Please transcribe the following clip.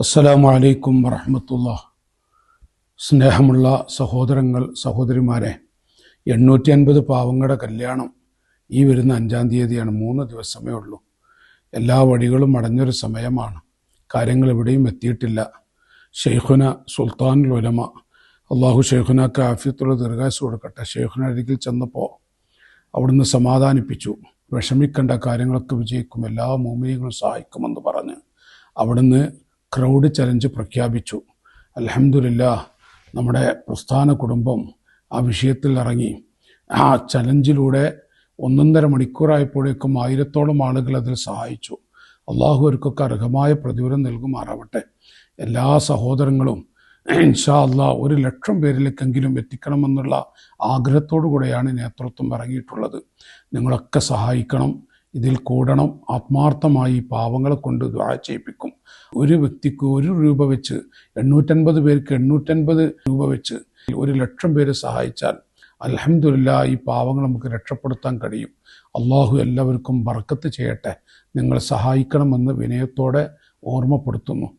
അസ്സലാമു അലൈക്കും വറഹ്മത്തുള്ളാഹി. സ്നേഹമുള്ള സഹോദരങ്ങൾ, സഹോദരിമാരെ, 850 പാവങ്ങളുടെ കല്യാണം ഈ വരുന്ന 5-ാം തീയതിയാണ്. 3 ദിവസമേ ഉള്ളൂ. എല്ലാ വഴികളും അടഞ്ഞൊരു സമയമാണ്. കാര്യങ്ങൾ എവിടെയും എത്തിയിട്ടില്ല. ഷെയ്ഖുന സുൽത്താനുൽ ഉലമ, അള്ളാഹു ഷെയ്ഖുനാക്ക് ആഫിയത്തുള്ള ദീർഘായുസ്സ് കൊടുക്കട്ടെ, ഷെയ്ഖുന അരികിൽ ചെന്നപ്പോൾ അവിടുന്ന് സമാധാനിപ്പിച്ചു. വിഷമിക്കേണ്ട, കാര്യങ്ങളൊക്കെ വിജയിക്കും, എല്ലാ മുഅ്മിനീങ്ങളും സഹായിക്കുമെന്ന് പറഞ്ഞ് അവിടുന്ന് ക്രൗഡ് ചലഞ്ച് പ്രഖ്യാപിച്ചു. അൽഹംദുലില്ലാഹ്, നമ്മുടെ പ്രസ്ഥാന കുടുംബം ആ വിഷയത്തിൽ ഇറങ്ങി. ആ ചലഞ്ചിലൂടെ 1.5 മണിക്കൂറായപ്പോഴേക്കും 1000-ഓളം ആളുകൾ അതിൽ സഹായിച്ചു. അള്ളാഹു അവർക്കൊക്കെ അർഹമായ പ്രതിഫലം നൽകുമാറാവട്ടെ. എല്ലാ സഹോദരങ്ങളും ഇൻഷാ അല്ലാഹ് 1,00,000 പേരിലേക്കെങ്കിലും എത്തിക്കണമെന്നുള്ള ആഗ്രഹത്തോടു കൂടെയാണ് നേതൃത്വം ഇറങ്ങിയിട്ടുള്ളത്. നിങ്ങളൊക്കെ സഹായിക്കണം, ഇതിൽ കൂടണം. ആത്മാർത്ഥമായി പാവങ്ങളെ കൊണ്ട് ദുആ ചെയ്യിപ്പിക്കും. ഒരു വ്യക്തിക്ക് 1 രൂപ വെച്ച് 850 പേർക്ക് 850 രൂപ വെച്ച് 1,00,000 പേര് സഹായിച്ചാൽ അൽഹംദുലില്ലാഹ് ഈ പാവങ്ങൾ നമുക്ക് രക്ഷപ്പെടുത്താൻ കഴിയും. അള്ളാഹു എല്ലാവർക്കും ബർക്കത്ത് ചെയ്യട്ടെ. നിങ്ങൾ സഹായിക്കണമെന്ന് വിനയത്തോടെ ഓർമ്മപ്പെടുത്തുന്നു.